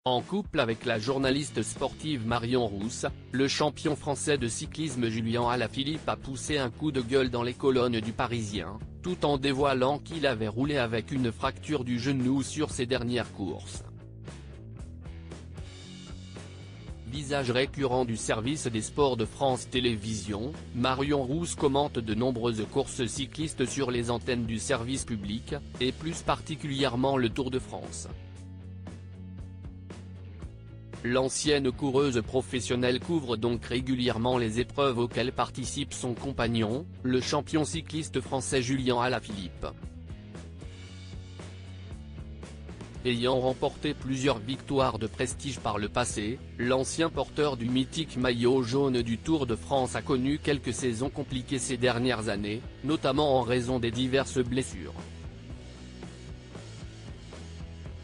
En couple avec la journaliste sportive Marion Rousse, le champion français de cyclisme Julien Alaphilippe a poussé un coup de gueule dans les colonnes du Parisien, tout en dévoilant qu'il avait roulé avec une fracture du genou sur ses dernières courses. Visage récurrent du service des sports de France Télévisions, Marion Rousse commente de nombreuses courses cyclistes sur les antennes du service public, et plus particulièrement le Tour de France. L'ancienne coureuse professionnelle couvre donc régulièrement les épreuves auxquelles participe son compagnon, le champion cycliste français Julien Alaphilippe. Ayant remporté plusieurs victoires de prestige par le passé, l'ancien porteur du mythique maillot jaune du Tour de France a connu quelques saisons compliquées ces dernières années, notamment en raison des diverses blessures.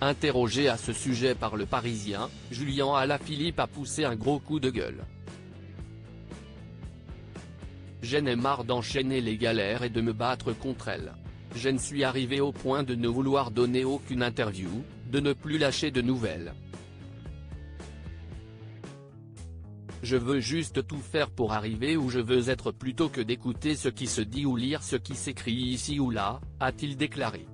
Interrogé à ce sujet par le Parisien, Julien Alaphilippe a poussé un gros coup de gueule. J'en ai marre d'enchaîner les galères et de me battre contre elles. Je ne suis arrivé au point de ne vouloir donner aucune interview, de ne plus lâcher de nouvelles. Je veux juste tout faire pour arriver où je veux être plutôt que d'écouter ce qui se dit ou lire ce qui s'écrit ici ou là, a-t-il déclaré.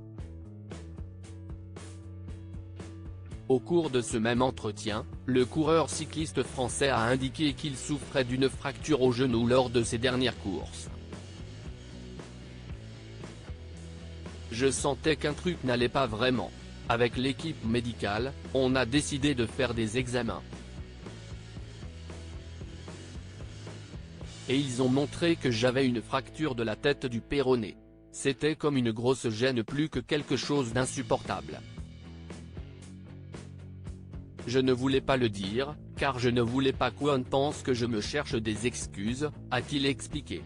Au cours de ce même entretien, le coureur cycliste français a indiqué qu'il souffrait d'une fracture au genou lors de ses dernières courses. Je sentais qu'un truc n'allait pas vraiment. Avec l'équipe médicale, on a décidé de faire des examens. Et ils ont montré que j'avais une fracture de la tête du péroné. C'était comme une grosse gêne plus que quelque chose d'insupportable. Je ne voulais pas le dire, car je ne voulais pas qu'on pense que je me cherche des excuses, a-t-il expliqué.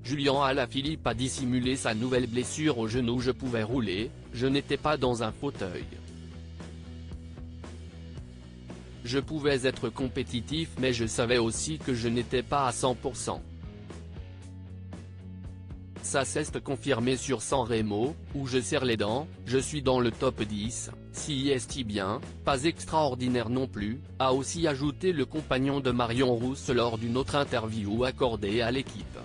Julien Alaphilippe a dissimulé sa nouvelle blessure au genou. Je pouvais rouler, je n'étais pas dans un fauteuil. Je pouvais être compétitif mais je savais aussi que je n'étais pas à 100%. Ça s'est confirmé sur San Remo, où je serre les dents, je suis dans le top 10, si est bien, pas extraordinaire non plus, a aussi ajouté le compagnon de Marion Rousse lors d'une autre interview accordée à l'équipe.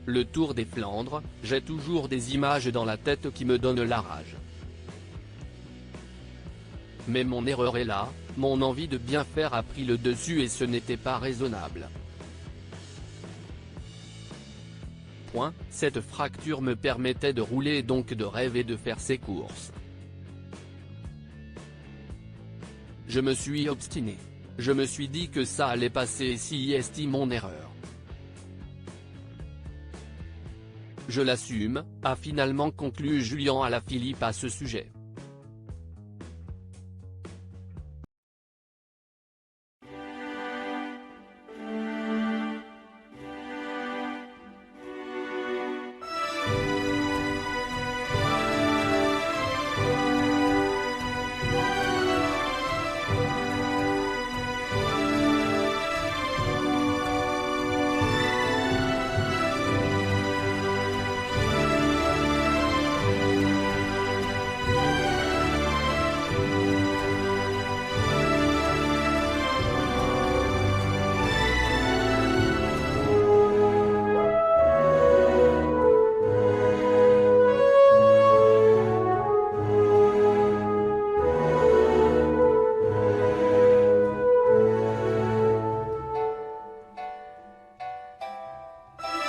Le Tour des Flandres, j'ai toujours des images dans la tête qui me donnent la rage. Mais mon erreur est là, mon envie de bien faire a pris le dessus et ce n'était pas raisonnable. Cette fracture me permettait de rouler et donc de rêver de faire ces courses. Je me suis obstiné. Je me suis dit que ça allait passer et si est mon erreur. Je l'assume, a finalement conclu Julien Alaphilippe à ce sujet.